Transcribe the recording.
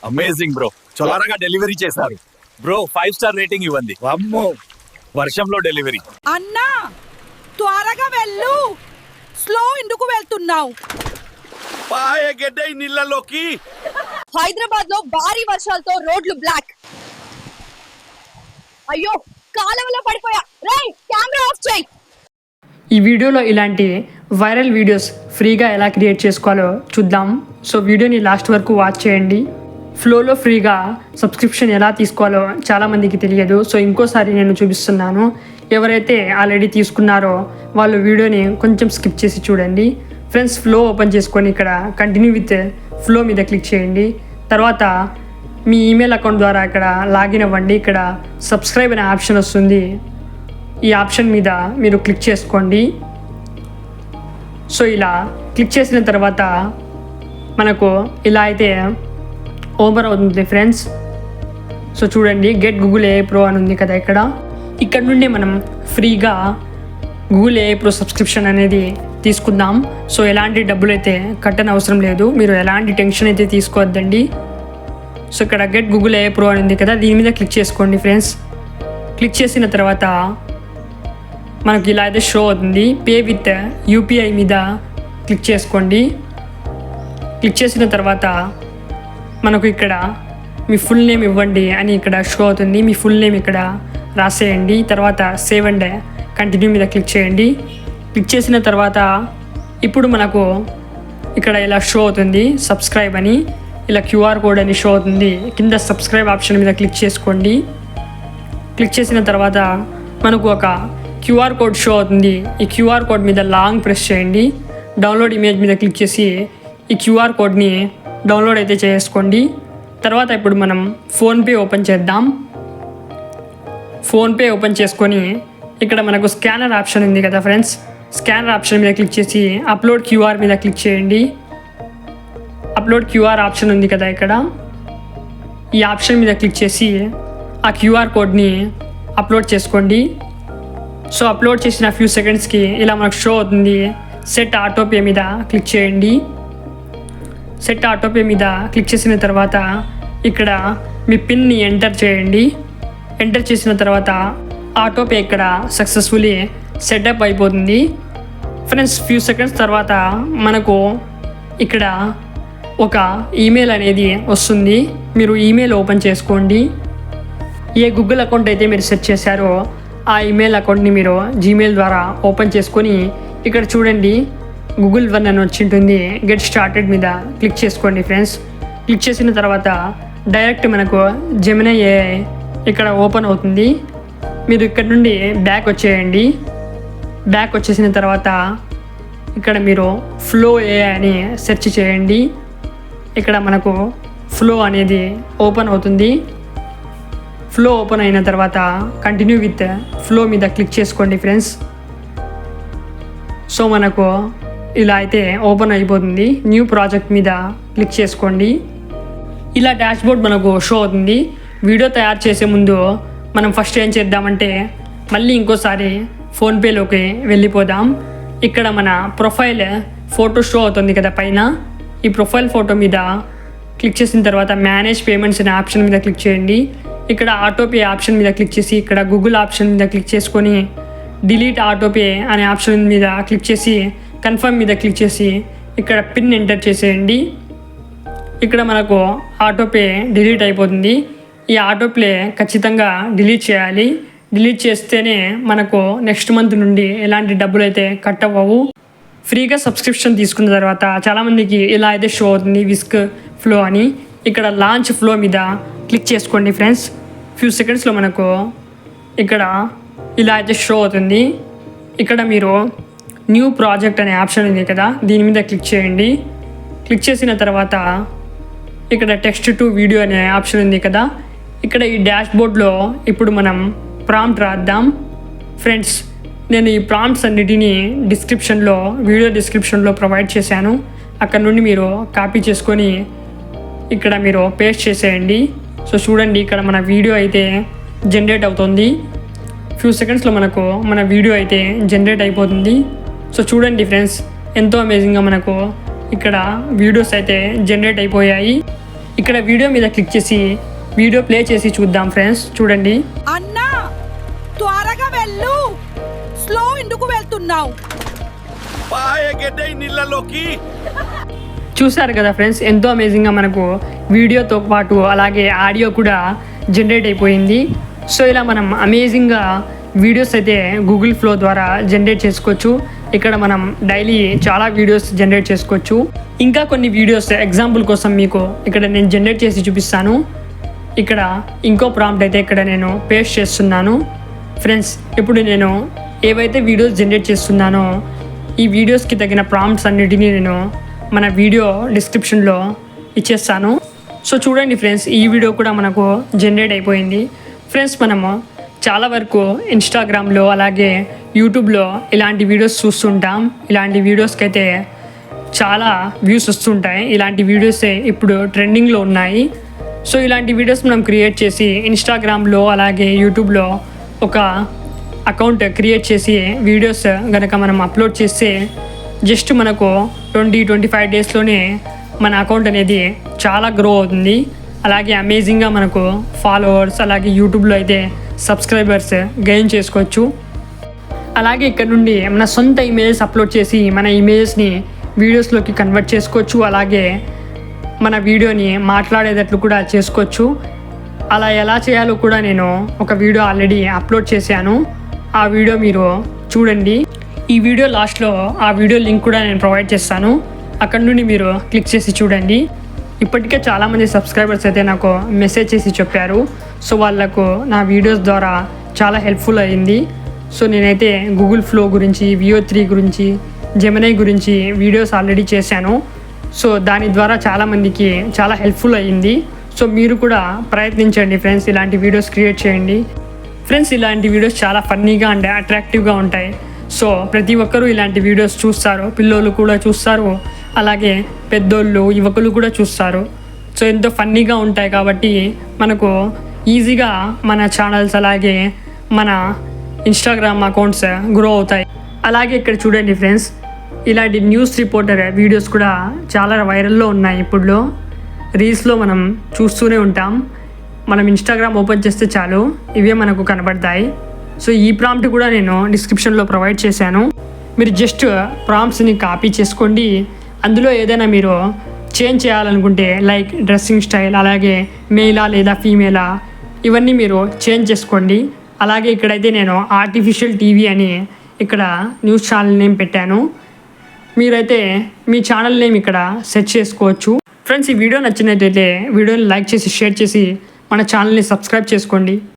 Amazing bro, చొలారగా delivery చేశారు bro. 5 star rating ఇవ్వండి. అమ్మో, వర్షంలో డెలివరీ. అన్నా త్వరగా వెళ్ళు, స్లో ఎందుకు వెళ్తున్నావు? పాయగడ్డ నీళ్ళలోకి. హైదరాబాద్ లో భారీ వర్షాలతో రోడ్లు బ్లాక్. అయ్యో కాలువలో పడిపోయా. రేయ్ కెమెరా ఆఫ్ చేయి. ఈ వీడియోలో ఇలాంటి వైరల్ వీడియోస్ ఫ్రీగా ఎలా క్రియేట్ చేసుకోవాలో చూద్దాం. సో వీడియోని లాస్ట్ వరకు వాచ్ చేయండి. ఫ్లోలో ఫ్రీగా సబ్స్క్రిప్షన్ ఎలా తీసుకోవాలో చాలామందికి తెలియదు. సో ఇంకోసారి నేను చూపిస్తున్నాను. ఎవరైతే ఆల్రెడీ తీసుకున్నారో వాళ్ళు వీడియోని కొంచెం స్కిప్ చేసి చూడండి. ఫ్రెండ్స్, ఫ్లో ఓపెన్ చేసుకొని ఇక్కడ కంటిన్యూ విత్ ఫ్లో మీద క్లిక్ చేయండి. తర్వాత మీ ఈమెయిల్ అకౌంట్ ద్వారా ఇక్కడ లాగిన్ అవ్వండి. ఇక్కడ సబ్స్క్రైబ్ అనే ఆప్షన్ వస్తుంది. ఈ ఆప్షన్ మీద మీరు క్లిక్ చేసుకోండి. సో ఇలా క్లిక్ చేసిన తర్వాత మనకు ఇలా అయితే ఓపెన్ అవుతుంది ఫ్రెండ్స్. సో చూడండి, గెట్ గూగుల్ ఏఐ ప్రో అని ఉంది కదా. ఇక్కడ నుండి మనం ఫ్రీగా గూగుల్ ఏఐ ప్రో సబ్స్క్రిప్షన్ అనేది తీసుకుందాం. సో ఎలాంటి డబ్బులు అయితే కట్టని అవసరం లేదు. మీరు ఎలాంటి టెన్షన్ అయితే తీసుకోవద్దండి. సో ఇక్కడ గెట్ గూగుల్ ఏఐ ప్రో అని ఉంది కదా, దీని మీద క్లిక్ చేసుకోండి ఫ్రెండ్స్. క్లిక్ చేసిన తర్వాత మనకి ఇలా అయితే షో అవుతుంది. పే విత్ యూపీఐ మీద క్లిక్ చేసుకోండి. క్లిక్ చేసిన తర్వాత మనకు ఇక్కడ మీ ఫుల్ నేమ్ ఇవ్వండి అని ఇక్కడ షో అవుతుంది. మీ ఫుల్ నేమ్ ఇక్కడ రాసేయండి. తర్వాత సేవ్ అండ్ కంటిన్యూ మీద క్లిక్ చేయండి. క్లిక్ చేసిన తర్వాత ఇప్పుడు మనకు ఇక్కడ ఇలా షో అవుతుంది సబ్స్క్రైబ్ అని. ఇలా క్యూఆర్ కోడ్ అని షో అవుతుంది. కింద సబ్స్క్రైబ్ ఆప్షన్ మీద క్లిక్ చేసుకోండి. క్లిక్ చేసిన తర్వాత మనకు ఒక క్యూఆర్ కోడ్ షో అవుతుంది. ఈ క్యూఆర్ కోడ్ మీద లాంగ్ ప్రెస్ చేయండి. డౌన్లోడ్ ఇమేజ్ మీద క్లిక్ చేసి ఈ క్యూఆర్ కోడ్ని డౌన్లోడ్ అయితే చేసుకోండి. తర్వాత ఇప్పుడు మనం ఫోన్పే ఓపెన్ చేద్దాం. ఫోన్పే ఓపెన్ చేసుకొని ఇక్కడ మనకు స్కానర్ ఆప్షన్ ఉంది కదా ఫ్రెండ్స్, స్కానర్ ఆప్షన్ మీద క్లిక్ చేసి అప్లోడ్ క్యూఆర్ మీద క్లిక్ చేయండి. అప్లోడ్ క్యూఆర్ ఆప్షన్ ఉంది కదా ఇక్కడ, ఈ ఆప్షన్ మీద క్లిక్ చేసి ఆ క్యూఆర్ కోడ్ని అప్లోడ్ చేసుకోండి. సో అప్లోడ్ చేసిన ఫ్యూ సెకండ్స్కి ఇలా మనకు షో అవుతుంది. సెట్ ఆటోపే మీద క్లిక్ చేయండి. సెట్ ఆటోపే మీద క్లిక్ చేసిన తర్వాత ఇక్కడ మీ పిన్ని ఎంటర్ చేయండి. ఎంటర్ చేసిన తర్వాత ఆటోపే ఇక్కడ సక్సెస్ఫుల్లీ సెటప్ అయిపోతుంది ఫ్రెండ్స్. ఫ్యూ సెకండ్స్ తర్వాత మనకు ఇక్కడ ఒక ఈమెయిల్ అనేది వస్తుంది. మీరు ఈమెయిల్ ఓపెన్ చేసుకోండి. ఏ గూగుల్ అకౌంట్ అయితే మీరు సెట్ చేశారో ఆ ఈమెయిల్ అకౌంట్ని మీరు జీమెయిల్ ద్వారా ఓపెన్ చేసుకొని ఇక్కడ చూడండి గూగుల్ వన్ అని వచ్చి ఉంటుంది. గెట్ స్టార్టెడ్ మీద క్లిక్ చేసుకోండి ఫ్రెండ్స్. క్లిక్ చేసిన తర్వాత డైరెక్ట్ మనకు జెమినీ ఏఐ ఇక్కడ ఓపెన్ అవుతుంది. మీరు ఇక్కడ నుండి బ్యాక్ వచ్చేయండి. బ్యాక్ వచ్చేసిన తర్వాత ఇక్కడ మీరు ఫ్లో ఏఐ అని సెర్చ్ చేయండి. ఇక్కడ మనకు ఫ్లో అనేది ఓపెన్ అవుతుంది. ఫ్లో ఓపెన్ అయిన తర్వాత కంటిన్యూ విత్ ఫ్లో మీద క్లిక్ చేసుకోండి ఫ్రెండ్స్. సో మనకు ఇలా అయితే ఓపెన్ అయిపోతుంది. న్యూ ప్రాజెక్ట్ మీద క్లిక్ చేసుకోండి. ఇలా డాష్బోర్డ్ మనకు షో అవుతుంది. వీడియో తయారు చేసే ముందు మనం ఫస్ట్ ఏం చేద్దామంటే మళ్ళీ ఇంకోసారి ఫోన్పేలోకి వెళ్ళిపోదాం. ఇక్కడ మన ప్రొఫైల్ ఫోటో షో అవుతుంది కదా పైన, ఈ ప్రొఫైల్ ఫోటో మీద క్లిక్ చేసిన తర్వాత మేనేజ్ పేమెంట్స్ అనే ఆప్షన్ మీద క్లిక్ చేయండి. ఇక్కడ ఆటోపే ఆప్షన్ మీద క్లిక్ చేసి ఇక్కడ గూగుల్ ఆప్షన్ మీద క్లిక్ చేసుకొని డిలీట్ ఆటోపే అనే ఆప్షన్ మీద క్లిక్ చేసి కన్ఫర్మ్ మీద క్లిక్ చేసి ఇక్కడ పిన్ ఎంటర్ చేసేయండి. ఇక్కడ మనకు ఆటోపే డిలీట్ అయిపోతుంది. ఈ ఆటోపే ఖచ్చితంగా డిలీట్ చేయాలి. డిలీట్ చేస్తేనే మనకు నెక్స్ట్ మంత్ నుండి ఎలాంటి డబ్బులు అయితే కట్ అవ్వవు. ఫ్రీగా సబ్స్క్రిప్షన్ తీసుకున్న తర్వాత చాలామందికి ఇలా అయితే షో అవుతుంది విస్క్ ఫ్లో అని. ఇక్కడ లాంచ్ ఫ్లో మీద క్లిక్ చేసుకోండి ఫ్రెండ్స్. ఫ్యూ సెకండ్స్లో మనకు ఇక్కడ ఇలా అయితే షో అవుతుంది. ఇక్కడ మీరు న్యూ ప్రాజెక్ట్ అనే ఆప్షన్ ఉంది కదా, దీని మీద క్లిక్ చేయండి. క్లిక్ చేసిన తర్వాత ఇక్కడ టెక్స్ట్ టు వీడియో అనే ఆప్షన్ ఉంది కదా, ఇక్కడ ఈ డాష్బోర్డ్లో ఇప్పుడు మనం ప్రాంప్ట్ రాద్దాం ఫ్రెండ్స్. నేను ఈ ప్రాంప్ట్స్ అన్నిటినీ వీడియో డిస్క్రిప్షన్లో ప్రొవైడ్ చేశాను. అక్కడ నుండి మీరు కాపీ చేసుకొని ఇక్కడ మీరు పేస్ట్ చేసేయండి. సో చూడండి, ఇక్కడ మన వీడియో అయితే జనరేట్ అవుతుంది. ఫ్యూ సెకండ్స్లో మనకు మన వీడియో అయితే జనరేట్ అయిపోతుంది. సో చూడండి ఫ్రెండ్స్, ఎంతో అమేజింగ్గా మనకు ఇక్కడ వీడియోస్ అయితే జనరేట్ అయిపోయాయి. ఇక్కడ వీడియో మీద క్లిక్ చేసి వీడియో ప్లే చేసి చూద్దాం ఫ్రెండ్స్. చూడండి. అన్నా త్వరగా వెళ్ళు, స్లో ఎందుకు వెళ్తున్నావు? పాయగడ్డ నీళ్ళలోకి. చూసారు కదా ఫ్రెండ్స్, ఎంతో అమేజింగ్గా మనకు వీడియోతో పాటు అలాగే ఆడియో కూడా జనరేట్ అయిపోయింది. సో ఇలా మనం అమేజింగ్గా వీడియోస్ అయితే గూగుల్ ఫ్లో ద్వారా జనరేట్ చేసుకోవచ్చు. ఇక్కడ మనం డైలీ చాలా వీడియోస్ జనరేట్ చేసుకోవచ్చు. ఇంకా కొన్ని వీడియోస్ ఎగ్జాంపుల్ కోసం మీకు ఇక్కడ నేను జనరేట్ చేసి చూపిస్తాను. ఇక్కడ ఇంకో ప్రాంప్ట్ అయితే ఇక్కడ నేను పేస్ట్ చేస్తున్నాను ఫ్రెండ్స్. ఇప్పుడు నేను ఏవైతే వీడియోస్ జనరేట్ చేస్తున్నానో ఈ వీడియోస్కి తగిన ప్రాంప్ట్స్ అన్నిటినీ నేను మన వీడియో డిస్క్రిప్షన్లో ఇచ్చేస్తాను. సో చూడండి ఫ్రెండ్స్, ఈ వీడియో కూడా మనకు జనరేట్ అయిపోయింది ఫ్రెండ్స్. మనము చాలా వరకు ఇన్స్టాగ్రామ్లో అలాగే యూట్యూబ్లో ఇలాంటి వీడియోస్ చూస్తుంటాం. ఇలాంటి వీడియోస్కి అయితే చాలా వ్యూస్ వస్తుంటాయి. ఇలాంటి వీడియోసే ఇప్పుడు ట్రెండింగ్లో ఉన్నాయి. సో ఇలాంటి వీడియోస్ మనం క్రియేట్ చేసి ఇన్స్టాగ్రామ్లో అలాగే యూట్యూబ్లో ఒక అకౌంట్ క్రియేట్ చేసి వీడియోస్ కనుక మనం అప్లోడ్ చేస్తే జస్ట్ మనకు 20-25 డేస్లోనే మన అకౌంట్ అనేది చాలా గ్రో అవుతుంది. అలాగే అమేజింగ్గా మనకు ఫాలోవర్స్ అలాగే యూట్యూబ్లో అయితే సబ్స్క్రైబర్స్ గెయిన్ చేసుకోవచ్చు. అలాగే ఇక్కడ నుండి మన సొంత ఇమేజెస్ అప్లోడ్ చేసి మన ఇమేజెస్ని వీడియోస్లోకి కన్వర్ట్ చేసుకోవచ్చు. అలాగే మన వీడియోని మాట్లాడేటట్లు కూడా చేసుకోవచ్చు. అలా ఎలా చేయాలో కూడా నేను ఒక వీడియో ఆల్రెడీ అప్లోడ్ చేశాను. ఆ వీడియో మీరు చూడండి. ఈ వీడియో లాస్ట్లో ఆ వీడియో లింక్ కూడా నేను ప్రొవైడ్ చేస్తాను. అక్కడ నుండి మీరు క్లిక్ చేసి చూడండి. ఇప్పటికే చాలామంది సబ్స్క్రైబర్స్ అయితే నాకు మెసేజ్ చేసి చెప్పారు. సో వాళ్ళకు నా వీడియోస్ ద్వారా చాలా హెల్ప్ఫుల్ అయ్యింది. సో నేనైతే గూగుల్ ఫ్లో గురించి, VO3 గురించి, జెమినై గురించి వీడియోస్ ఆల్రెడీ చేశాను. సో దాని ద్వారా చాలామందికి చాలా హెల్ప్ఫుల్ అయ్యింది. సో మీరు కూడా ప్రయత్నించండి ఫ్రెండ్స్, ఇలాంటి వీడియోస్ క్రియేట్ చేయండి ఫ్రెండ్స్. ఇలాంటి వీడియోస్ చాలా ఫన్నీగా అండ్ అట్రాక్టివ్గా ఉంటాయి. సో ప్రతి ఒక్కరూ ఇలాంటి వీడియోస్ చూస్తారు. పిల్లోళ్ళు కూడా చూస్తారు, అలాగే పెద్దోళ్ళు, యువకులు కూడా చూస్తారు. సో ఎంతో ఫన్నీగా ఉంటాయి కాబట్టి మనకు ఈజీగా మన ఛానల్స్ అలాగే మన ఇన్స్టాగ్రామ్ అకౌంట్స్ గ్రో అవుతాయి. అలాగే ఇక్కడ చూడండి ఫ్రెండ్స్, ఇలాంటి న్యూస్ రిపోర్టర్ వీడియోస్ కూడా చాలా వైరల్లో ఉన్నాయి. ఇప్పుడు రీల్స్లో మనం చూస్తూనే ఉంటాం. మనం ఇన్స్టాగ్రామ్ ఓపెన్ చేస్తే చాలు ఇవే మనకు కనబడతాయి. సో ఈ ప్రాంప్ట్ కూడా నేను డిస్క్రిప్షన్లో ప్రొవైడ్ చేశాను. మీరు జస్ట్ ప్రాంప్ట్స్ని కాపీ చేసుకోండి. అందులో ఏదైనా మీరు చేంజ్ చేయాలనుకుంటే లైక్ డ్రెస్సింగ్ స్టైల్, అలాగే మేలా లేదా ఫీమేలా, ఇవన్నీ మీరు చేంజ్ చేసుకోండి. అలాగే ఇక్కడైతే నేను ఆర్టిఫిషియల్ టీవీ అని ఇక్కడ న్యూస్ ఛానల్ నేమ్ పెట్టాను. మీరైతే మీ ఛానల్ నేమ్ ఇక్కడ సెట్ చేసుకోవచ్చు ఫ్రెండ్స్. ఈ వీడియో నచ్చినట్లయితే వీడియోని లైక్ చేసి షేర్ చేసి మన ఛానల్ని సబ్స్క్రైబ్ చేసుకోండి.